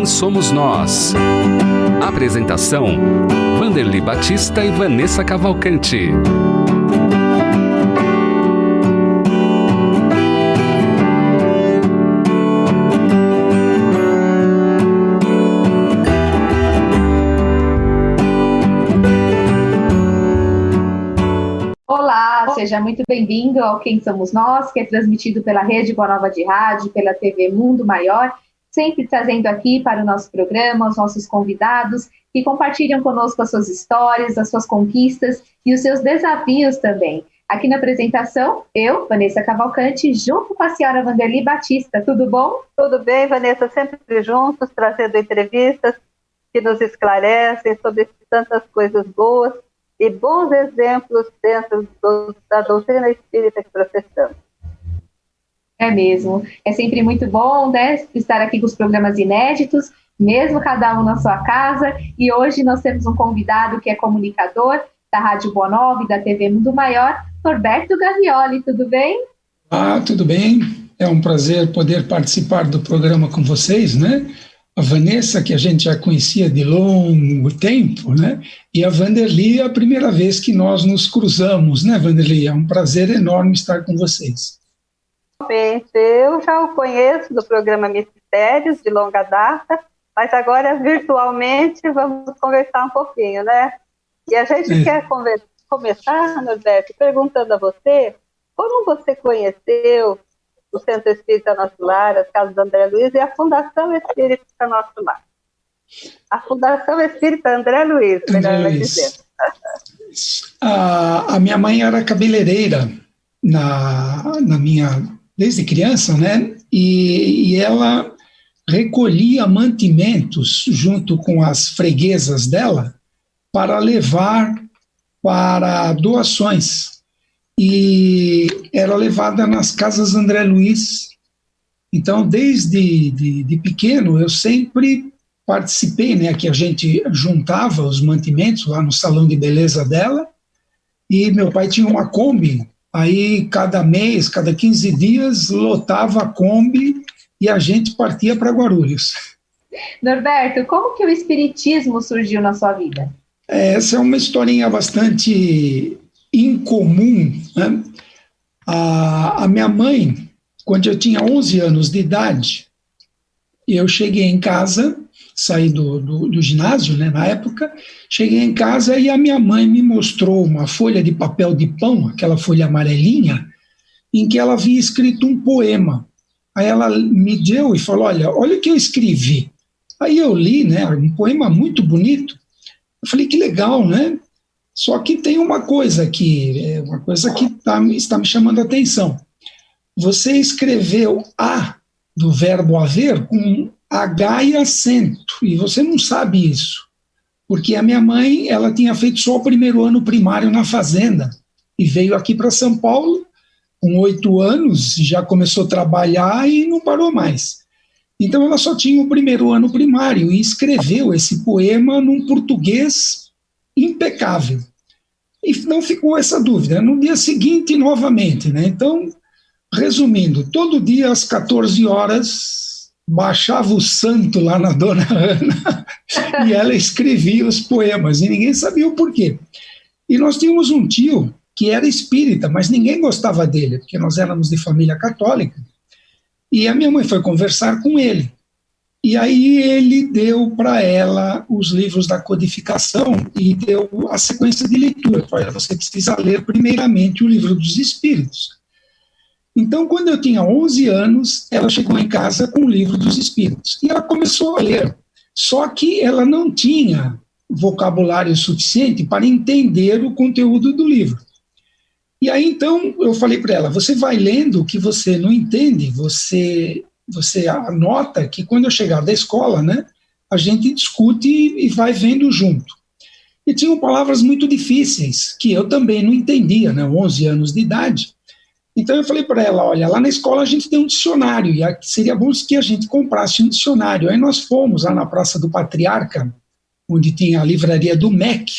Quem Somos Nós? Apresentação: Vanderly Batista e Vanessa Cavalcante. Olá, seja muito bem-vindo ao Quem Somos Nós, que é transmitido pela Rede Boa Nova de Rádio, pela TV Mundo Maior, sempre trazendo aqui para o nosso programa os nossos convidados que compartilham conosco as suas histórias, as suas conquistas e os seus desafios também. Aqui na apresentação, eu, Vanessa Cavalcante, junto com a senhora Vanderly Batista. Tudo bom? Tudo bem, Vanessa, sempre juntos, trazendo entrevistas que nos esclarecem sobre tantas coisas boas e bons exemplos dentro da doutrina espírita que professamos. É mesmo. É sempre muito bom, né, estar aqui com os programas inéditos, mesmo cada um na sua casa. E hoje nós temos um convidado que é comunicador da Rádio Boa Nova e da TV Mundo Maior, Norberto Gavioli. Tudo bem? Tudo bem. É um prazer poder participar do programa com vocês, né? A Vanessa, que a gente já conhecia de longo tempo, né? E a Vanderly, a primeira vez que nós nos cruzamos, né, Vanderly? É um prazer enorme estar com vocês. Eu já o conheço do programa Mistérios, de longa data, mas agora virtualmente vamos conversar um pouquinho, né? E a gente quer começar, Norberto, perguntando a você, como você conheceu o Centro Espírita Nosso Lar, as Casas André Luiz e a Fundação Espírita Nosso Lar? A Fundação Espírita André Luiz, melhor dizer. A minha mãe era cabeleireira desde criança, né? E ela recolhia mantimentos junto com as freguesas dela para levar para doações. E era levada nas Casas André Luiz. Então, desde de pequeno, eu sempre participei, né? Que a gente juntava os mantimentos lá no salão de beleza dela. E meu pai tinha uma Kombi. Aí, cada mês, cada 15 dias, lotava a Kombi e a gente partia para Guarulhos. Norberto, como que o Espiritismo surgiu na sua vida? Essa é uma historinha bastante incomum, né? A minha mãe, quando eu tinha 11 anos de idade, eu cheguei em casa, saí do ginásio, né, na época, cheguei em casa e a minha mãe me mostrou uma folha de papel de pão, aquela folha amarelinha, em que ela havia escrito um poema. Aí ela me deu e falou, olha o que eu escrevi. Aí eu li, né, um poema muito bonito. Eu falei, que legal, né? Só que tem uma coisa aqui, está me chamando a atenção. Você escreveu do verbo haver com H e acento, e você não sabe isso, porque a minha mãe, ela tinha feito só o primeiro ano primário na fazenda, e veio aqui para São Paulo, com 8 anos, já começou a trabalhar e não parou mais. Então ela só tinha o primeiro ano primário, e escreveu esse poema num português impecável. E não ficou essa dúvida. No dia seguinte, novamente, né? Então, resumindo, todo dia às 14 horas... baixava o santo lá na Dona Ana e ela escrevia os poemas, e ninguém sabia o porquê. E nós tínhamos um tio que era espírita, mas ninguém gostava dele, porque nós éramos de família católica, e a minha mãe foi conversar com ele. E aí ele deu para ela os livros da codificação e deu a sequência de leitura. Olha, você precisa ler primeiramente o Livro dos Espíritos. Então, quando eu tinha 11 anos, ela chegou em casa com o Livro dos Espíritos. E ela começou a ler. Só que ela não tinha vocabulário suficiente para entender o conteúdo do livro. E aí, então, eu falei para ela, você vai lendo o que você não entende, você anota que quando eu chegar da escola, né, a gente discute e vai vendo junto. E tinham palavras muito difíceis, que eu também não entendia, né, 11 anos de idade. Então eu falei para ela, olha, lá na escola a gente tem um dicionário, e seria bom que a gente comprasse um dicionário. Aí nós fomos lá na Praça do Patriarca, onde tinha a livraria do MEC,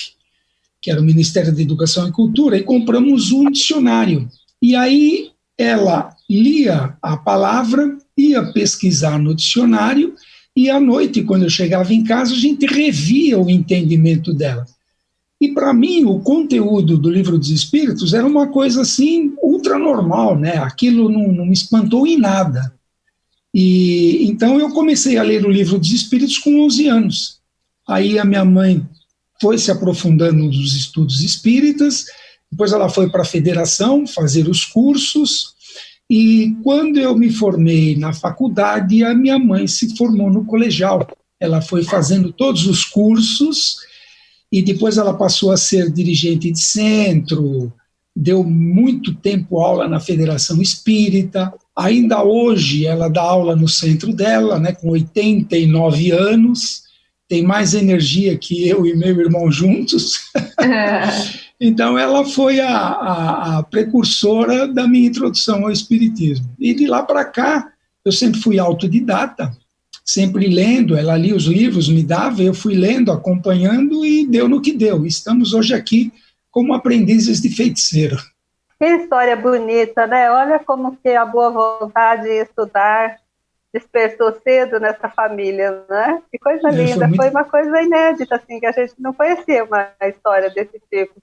que era o Ministério da Educação e Cultura, e compramos um dicionário. E aí ela lia a palavra, ia pesquisar no dicionário e à noite, quando eu chegava em casa, a gente revia o entendimento dela. E para mim, o conteúdo do Livro dos Espíritos era uma coisa assim, ultra normal, né? Aquilo não me espantou em nada. E então eu comecei a ler o Livro dos Espíritos com 11 anos. Aí a minha mãe foi se aprofundando nos estudos espíritas, depois ela foi para a federação fazer os cursos, e quando eu me formei na faculdade, a minha mãe se formou no colegial. Ela foi fazendo todos os cursos, e depois ela passou a ser dirigente de centro, deu muito tempo aula na Federação Espírita. Ainda hoje ela dá aula no centro dela, né, com 89 anos, tem mais energia que eu e meu irmão juntos. Então ela foi a precursora da minha introdução ao Espiritismo. E de lá para cá, eu sempre fui autodidata, sempre lendo, ela lia os livros, me dava, eu fui lendo, acompanhando e deu no que deu. Estamos hoje aqui como aprendizes de feiticeiro. Que história bonita, né? Olha como que a boa vontade de estudar despertou cedo nessa família, né? Que coisa linda, foi uma coisa inédita, assim, que a gente não conhecia uma história desse tipo.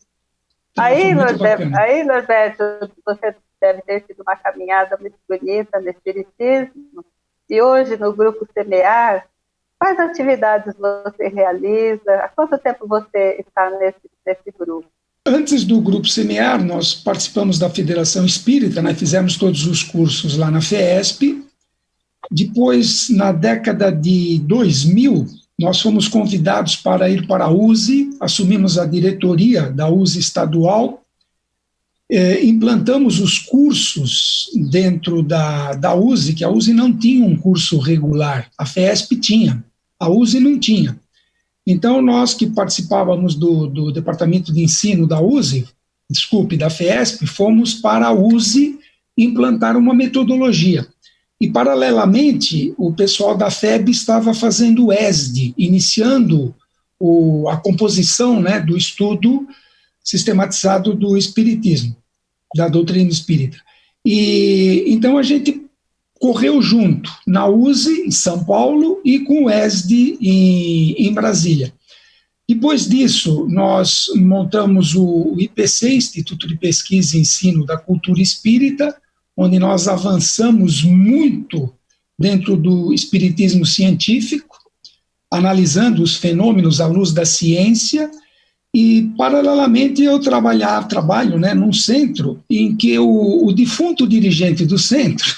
Aí, Norberto, você deve ter tido uma caminhada muito bonita no Espiritismo, e hoje no Grupo Semear, quais atividades você realiza? Há quanto tempo você está nesse grupo? Antes do Grupo Semear, nós participamos da Federação Espírita, né? Fizemos todos os cursos lá na FEESP. Depois, na década de 2000, nós fomos convidados para ir para a USE, assumimos a diretoria da USE estadual, implantamos os cursos dentro da USE, que a USE não tinha um curso regular, a FEESP tinha, a USE não tinha. Então, nós que participávamos do departamento de ensino da USE, da FEESP, fomos para a USE implantar uma metodologia. E, paralelamente, o pessoal da FEB estava fazendo o ESD, iniciando a composição, né, do estudo sistematizado do Espiritismo, da doutrina espírita. E então a gente correu junto na USE, em São Paulo, e com o ESD em Brasília. Depois disso, nós montamos o IPC, Instituto de Pesquisa e Ensino da Cultura Espírita, onde nós avançamos muito dentro do espiritismo científico, analisando os fenômenos à luz da ciência, e, paralelamente, eu trabalho, né, num centro em que o defunto dirigente do centro,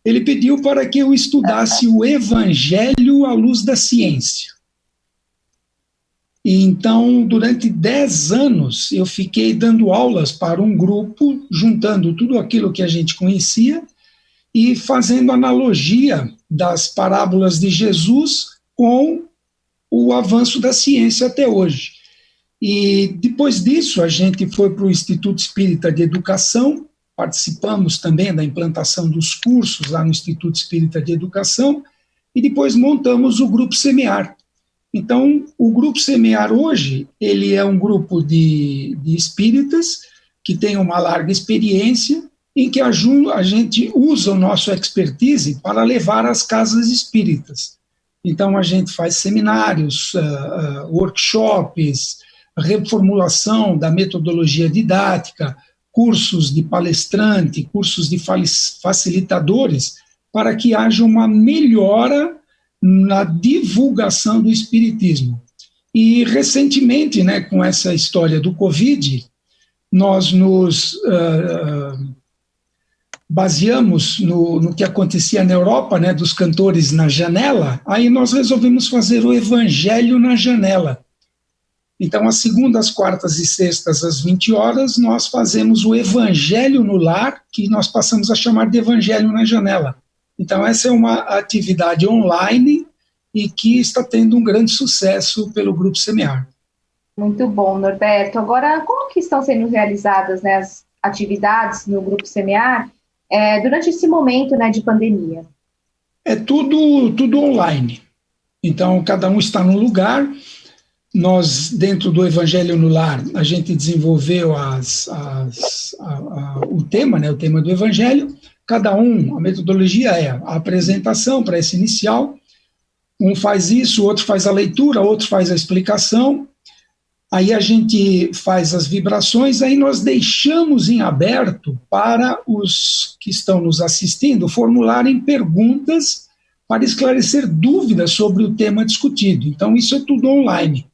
ele pediu para que eu estudasse o Evangelho à luz da ciência. E então, durante 10 anos, eu fiquei dando aulas para um grupo, juntando tudo aquilo que a gente conhecia e fazendo analogia das parábolas de Jesus com o avanço da ciência até hoje. E depois disso, a gente foi para o Instituto Espírita de Educação, participamos também da implantação dos cursos lá no Instituto Espírita de Educação, e depois montamos o Grupo Semear. Então, o Grupo Semear hoje, ele é um grupo de espíritas que tem uma larga experiência, em que a gente usa o nosso expertise para levar às casas espíritas. Então, a gente faz seminários, workshops, reformulação da metodologia didática, cursos de palestrante, cursos de facilitadores, para que haja uma melhora na divulgação do espiritismo. E, recentemente, né, com essa história do Covid, nós nos baseamos no que acontecia na Europa, né, dos cantores na janela, aí nós resolvemos fazer o Evangelho na janela. Então, às segundas, quartas e sextas, às 20 horas, nós fazemos o Evangelho no lar, que nós passamos a chamar de Evangelho na janela. Então, essa é uma atividade online e que está tendo um grande sucesso pelo Grupo Semear. Muito bom, Norberto. Agora, como que estão sendo realizadas, né, as atividades no Grupo Semear durante esse momento, né, de pandemia? É tudo online. Então, cada um está num lugar. Nós, dentro do Evangelho no Lar, a gente desenvolveu o tema, né, o tema do Evangelho. Cada um, a metodologia é a apresentação para esse inicial, Um faz isso, o outro faz a leitura, outro faz a explicação. Aí a gente faz as vibrações, aí nós deixamos em aberto para os que estão nos assistindo formularem perguntas para esclarecer dúvidas sobre o tema discutido. Então, isso é tudo online.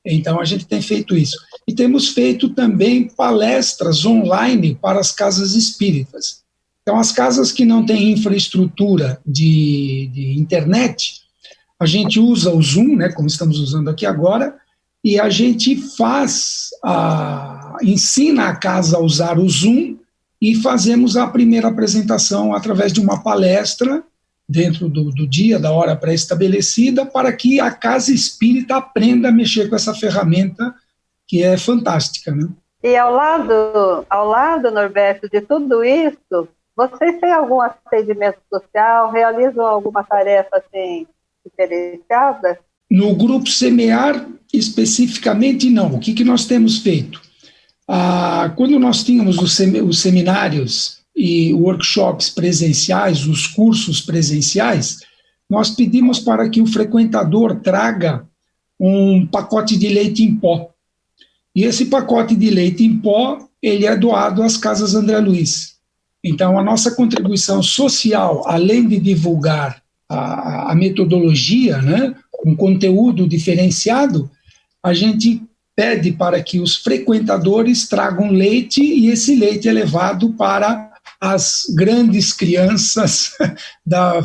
Então, a gente tem feito isso. E temos feito também palestras online para as casas espíritas. Então, as casas que não têm infraestrutura de internet, a gente usa o Zoom, né, como estamos usando aqui agora, e a gente ensina a casa a usar o Zoom e fazemos a primeira apresentação através de uma palestra dentro do dia, da hora pré-estabelecida, para que a casa espírita aprenda a mexer com essa ferramenta que é fantástica, né? E ao lado, Norberto, de tudo isso, vocês têm algum atendimento social, realizam alguma tarefa assim, diferenciada? No Grupo Semear, especificamente, não. O que nós temos feito? Quando nós tínhamos os seminários e workshops presenciais, os cursos presenciais, nós pedimos para que o frequentador traga um pacote de leite em pó. E esse pacote de leite em pó, ele é doado às Casas André Luiz. Então, a nossa contribuição social, além de divulgar a metodologia, né, um conteúdo diferenciado, a gente pede para que os frequentadores tragam leite e esse leite é levado para as grandes crianças da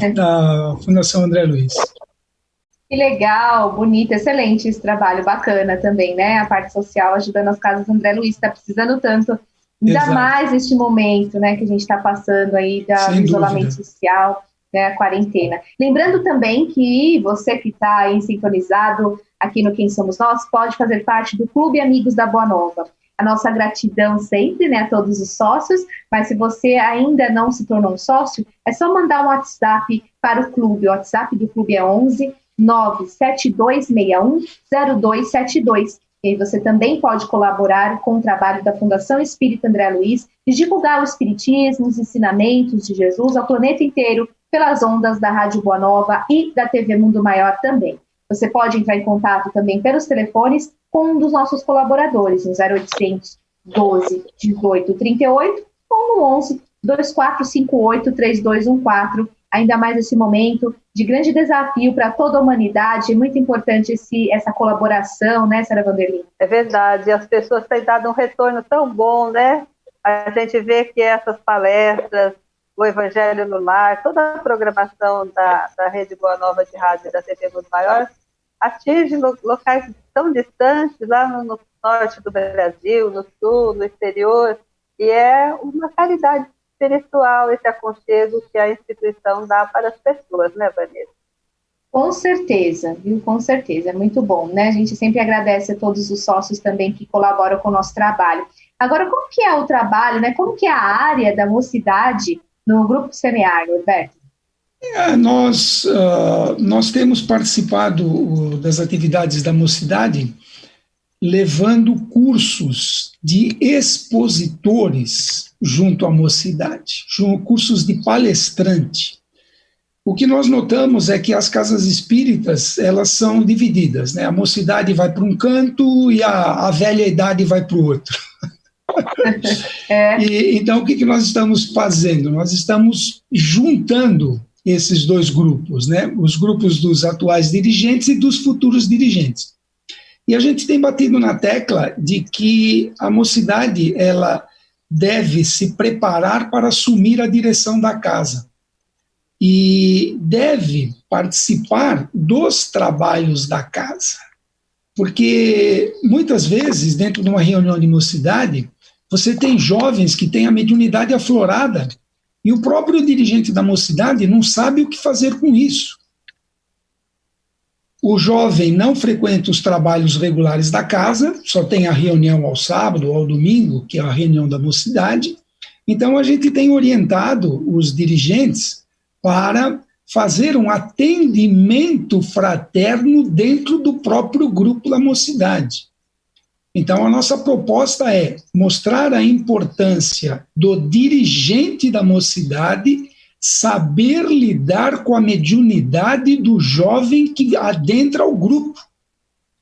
Fundação André Luiz. Que legal, bonito, excelente esse trabalho, bacana também, né? A parte social ajudando as casas André Luiz, está precisando tanto, ainda mais neste momento, né, que a gente está passando aí do isolamento social, né, a quarentena. Lembrando também que você que está aí sintonizado aqui no Quem Somos Nós, pode fazer parte do Clube Amigos da Boa Nova. A nossa gratidão sempre, né, a todos os sócios, mas se você ainda não se tornou um sócio, é só mandar um WhatsApp para o clube. O WhatsApp do clube é 11 97261 0272. E aí você também pode colaborar com o trabalho da Fundação Espírita André Luiz de divulgar o espiritismo, os ensinamentos de Jesus ao planeta inteiro pelas ondas da Rádio Boa Nova e da TV Mundo Maior também. Você pode entrar em contato também pelos telefones com um dos nossos colaboradores, no 0800 12 18 38 ou no 11 2458 3214. Ainda mais nesse momento de grande desafio para toda a humanidade, é muito importante essa colaboração, né, Sra. Vanderlei? É verdade, as pessoas têm dado um retorno tão bom, né? A gente vê que essas palestras, o Evangelho no Lar, toda a programação da Rede Boa Nova de Rádio e da TV Mundo Maior atinge locais tão distantes, lá no norte do Brasil, no sul, no exterior, e é uma caridade espiritual esse aconchego que a instituição dá para as pessoas, né, Vanessa? Com certeza, viu? Com certeza, é muito bom, né? A gente sempre agradece a todos os sócios também que colaboram com o nosso trabalho. Agora, como que é o trabalho, né? Como que é a área da mocidade no Grupo Semear, Norberto? Nós temos participado das atividades da mocidade levando cursos de expositores junto à mocidade, cursos de palestrante. O que nós notamos é que as casas espíritas, elas são divididas, né? A mocidade vai para um canto e a velha idade vai para o outro. Então, o que nós estamos fazendo? Nós estamos juntando esses dois grupos, né? Os grupos dos atuais dirigentes e dos futuros dirigentes. E a gente tem batido na tecla de que a mocidade, ela deve se preparar para assumir a direção da casa e deve participar dos trabalhos da casa, porque muitas vezes, dentro de uma reunião de mocidade, você tem jovens que têm a mediunidade aflorada e o próprio dirigente da mocidade não sabe o que fazer com isso. O jovem não frequenta os trabalhos regulares da casa, só tem a reunião ao sábado ou ao domingo, que é a reunião da mocidade. Então, a gente tem orientado os dirigentes para fazer um atendimento fraterno dentro do próprio grupo da mocidade. Então, a nossa proposta é mostrar a importância do dirigente da mocidade saber lidar com a mediunidade do jovem que adentra o grupo.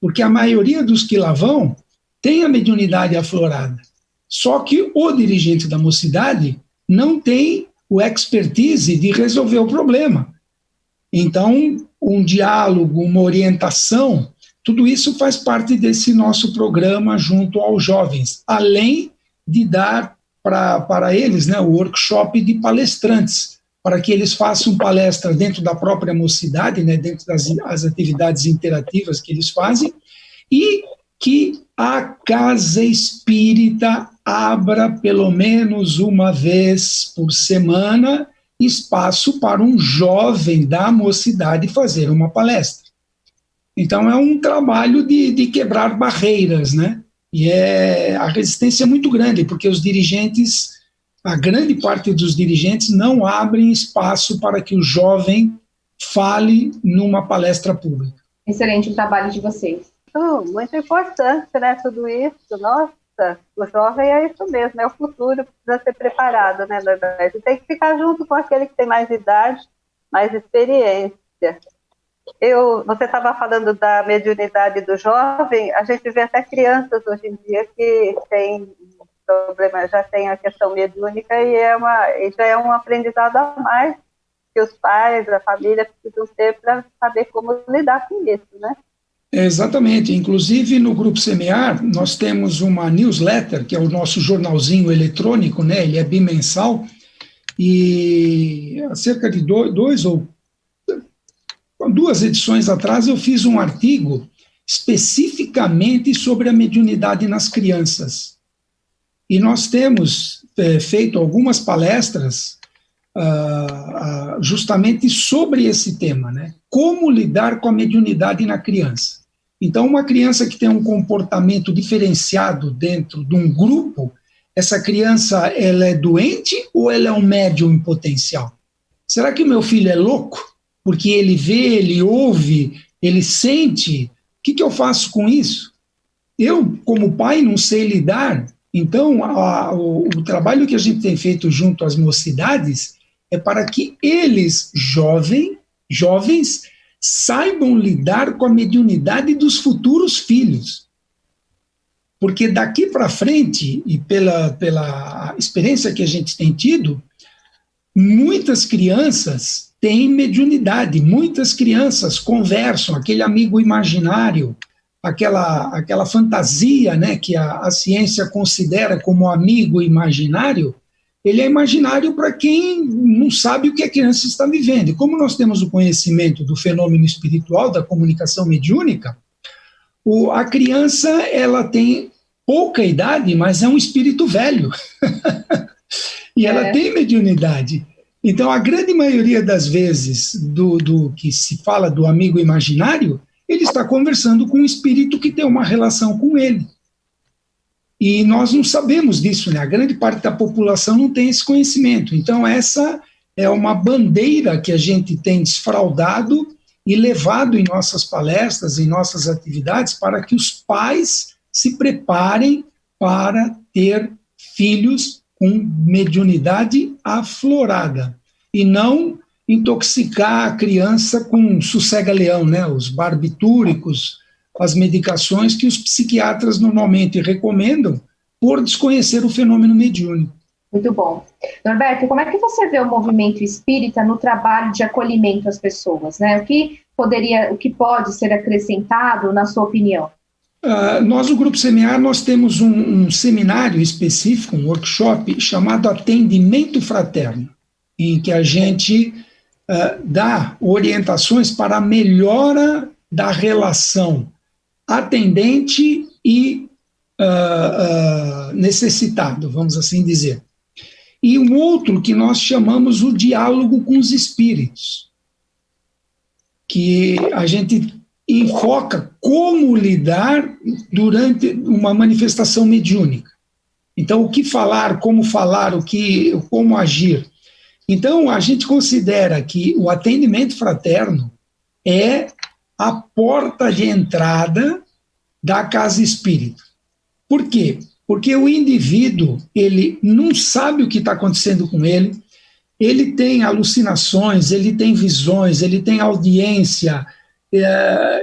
Porque a maioria dos que lá vão tem a mediunidade aflorada. Só que o dirigente da mocidade não tem o expertise de resolver o problema. Então, um diálogo, uma orientação, tudo isso faz parte desse nosso programa junto aos jovens, além de dar para eles, né, o workshop de palestrantes, para que eles façam palestra dentro da própria mocidade, né, dentro das atividades interativas que eles fazem, e que a Casa Espírita abra pelo menos uma vez por semana espaço para um jovem da mocidade fazer uma palestra. Então é um trabalho de quebrar barreiras, né? E a resistência é muito grande, porque os dirigentes, a grande parte dos dirigentes não abrem espaço para que o jovem fale numa palestra pública. Excelente o trabalho de vocês. Muito importante, né, tudo isso. Nossa, o jovem é isso mesmo, é o futuro, precisa ser preparado, né, Norberto? Tem que ficar junto com aquele que tem mais idade, mais experiência. Você estava falando da mediunidade do jovem, a gente vê até crianças hoje em dia que têm problema, já tem a questão mediúnica e já é um aprendizado a mais que os pais, a família precisam ter para saber como lidar com isso, né? Exatamente, inclusive no Grupo Semear nós temos uma newsletter, que é o nosso jornalzinho eletrônico, né? Ele é bimensal, e há cerca de duas edições atrás eu fiz um artigo especificamente sobre a mediunidade nas crianças. E nós temos feito algumas palestras justamente sobre esse tema, né? Como lidar com a mediunidade na criança. Então, uma criança que tem um comportamento diferenciado dentro de um grupo, essa criança, ela é doente ou ela é um médium em potencial? Será que o meu filho é louco? Porque ele vê, ele ouve, ele sente. O que eu faço com isso? Eu, como pai, não sei lidar. Então, o trabalho que a gente tem feito junto às mocidades é para que eles, jovens, saibam lidar com a mediunidade dos futuros filhos. Porque daqui para frente, e pela experiência que a gente tem tido, muitas crianças têm mediunidade, muitas crianças conversam, aquele amigo imaginário, aquela fantasia, né, que a ciência considera como amigo imaginário, ele é imaginário para quem não sabe o que a criança está vivendo. E como nós temos o conhecimento do fenômeno espiritual, da comunicação mediúnica, a criança ela tem pouca idade, mas é um espírito velho. E ela tem mediunidade. Então, a grande maioria das vezes do que se fala do amigo imaginário, ele está conversando com um espírito que tem uma relação com ele. E nós não sabemos disso, né? A grande parte da população não tem esse conhecimento. Então, essa é uma bandeira que a gente tem desfraudado e levado em nossas palestras, em nossas atividades, para que os pais se preparem para ter filhos com mediunidade aflorada e não intoxicar a criança com sossega-leão, né? Os barbitúricos, as medicações que os psiquiatras normalmente recomendam por desconhecer o fenômeno mediúnico. Muito bom. Norberto, como é que você vê o movimento espírita no trabalho de acolhimento às pessoas, né? O que pode ser acrescentado, na sua opinião? Nós, o Grupo Semear, nós temos um seminário específico, um workshop chamado Atendimento Fraterno, em que a gente dá orientações para a melhora da relação atendente e necessitado, vamos assim dizer. E um outro que nós chamamos o diálogo com os espíritos, que a gente enfoca como lidar durante uma manifestação mediúnica. Então, o que falar, como agir. Então, a gente considera que o atendimento fraterno é a porta de entrada da casa espírita. Por quê? Porque o indivíduo, ele não sabe o que está acontecendo com ele, ele tem alucinações, ele tem visões, ele tem audiência,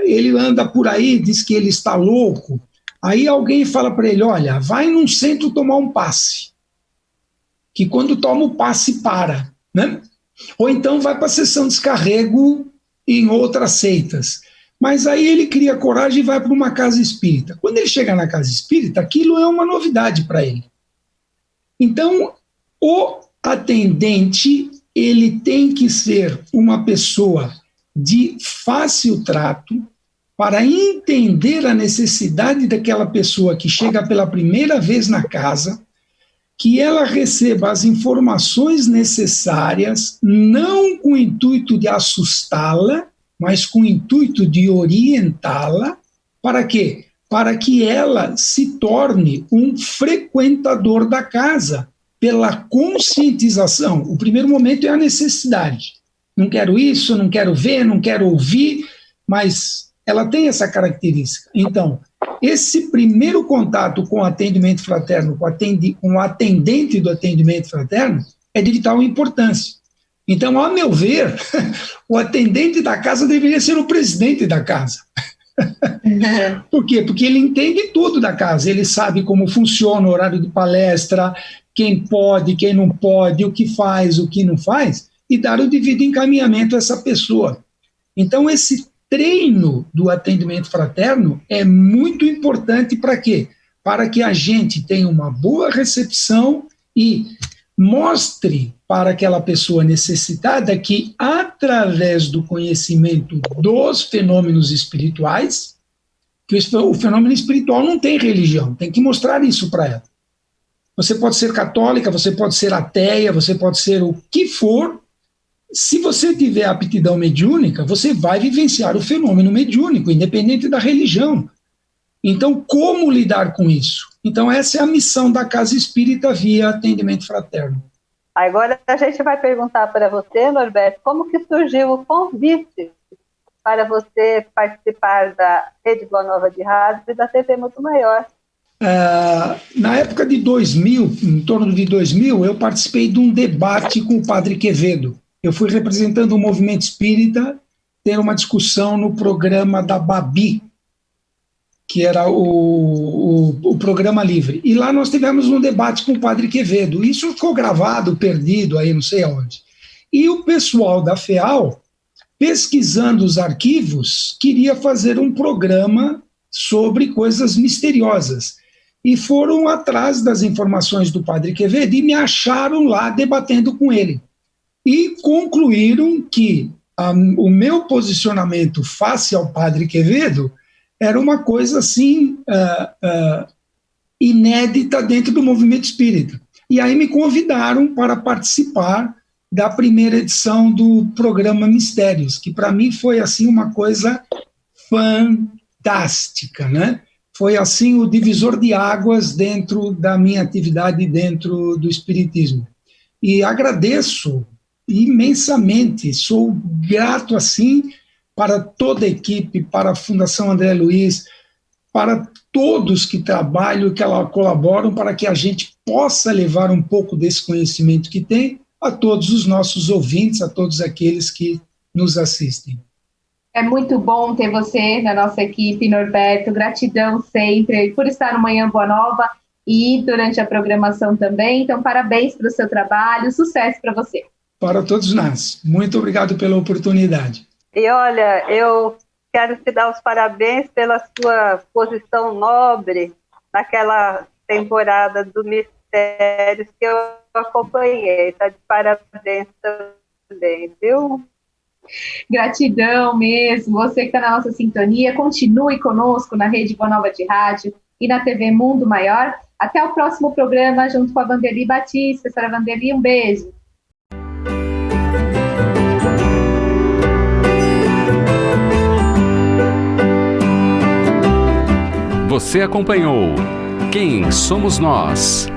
ele anda por aí, diz que ele está louco. Aí alguém fala para ele, olha, vai num centro tomar um passe, que quando toma o passe para, né? Ou então vai para a sessão de descarrego em outras seitas. Mas aí ele cria coragem e vai para uma casa espírita. Quando ele chega na casa espírita, aquilo é uma novidade para ele. Então, o atendente, ele tem que ser uma pessoa de fácil trato para entender a necessidade daquela pessoa que chega pela primeira vez na casa, que ela receba as informações necessárias, não com o intuito de assustá-la, mas com o intuito de orientá-la. Para quê? Para que ela se torne um frequentador da casa, pela conscientização. O primeiro momento é a necessidade. Não quero isso, não quero ver, não quero ouvir, mas ela tem essa característica. Então, esse primeiro contato com o atendimento fraterno, com o atendente do atendimento fraterno, é de vital importância. Então, a meu ver, o atendente da casa deveria ser o presidente da casa. Por quê? Porque ele entende tudo da casa, ele sabe como funciona o horário de palestra, quem pode, quem não pode, o que faz, o que não faz, e dar o devido encaminhamento a essa pessoa. Então, esse treino do atendimento fraterno é muito importante para quê? Para que a gente tenha uma boa recepção e mostre para aquela pessoa necessitada que, através do conhecimento dos fenômenos espirituais, que o fenômeno espiritual não tem religião, tem que mostrar isso para ela. Você pode ser católica, você pode ser ateia, você pode ser o que for. Se você tiver aptidão mediúnica, você vai vivenciar o fenômeno mediúnico, independente da religião. Então, como lidar com isso? Então, essa é a missão da Casa Espírita via atendimento fraterno. Agora a gente vai perguntar para você, Norberto, como que surgiu o convite para você participar da Rede Boa Nova de Rádio e da TV Muito Maior? Na época de 2000, em torno de 2000, eu participei de um debate com o Padre Quevedo. Eu fui representando o movimento espírita, ter uma discussão no programa da Babi, que era o programa livre. E lá nós tivemos um debate com o Padre Quevedo. Isso ficou gravado, perdido, aí não sei aonde. E o pessoal da FEAL, pesquisando os arquivos, queria fazer um programa sobre coisas misteriosas. E foram atrás das informações do Padre Quevedo e me acharam lá debatendo com ele. E concluíram que o meu posicionamento face ao Padre Quevedo era uma coisa assim inédita dentro do movimento espírita. E aí me convidaram para participar da primeira edição do programa Mistérios, que para mim foi assim uma coisa fantástica, né? Foi assim o divisor de águas dentro da minha atividade dentro do espiritismo. E agradeço imensamente, sou grato assim para toda a equipe, para a Fundação André Luiz, para todos que trabalham, que colaboram para que a gente possa levar um pouco desse conhecimento que tem a todos os nossos ouvintes, a todos aqueles que nos assistem. É muito bom ter você na nossa equipe, Norberto. Gratidão sempre por estar no Manhã Boa Nova e durante a programação também. Então, parabéns pelo seu trabalho, sucesso para você. Para todos nós. Muito obrigado pela oportunidade. E olha, eu quero te dar os parabéns pela sua posição nobre naquela temporada do Mistérios que eu acompanhei. Está de parabéns também, viu? Gratidão mesmo. Você que está na nossa sintonia, continue conosco na Rede Boa Nova de Rádio e na TV Mundo Maior. Até o próximo programa, junto com a Vanderly Batista. Senhora Vanderly, um beijo. Você acompanhou Quem Somos Nós?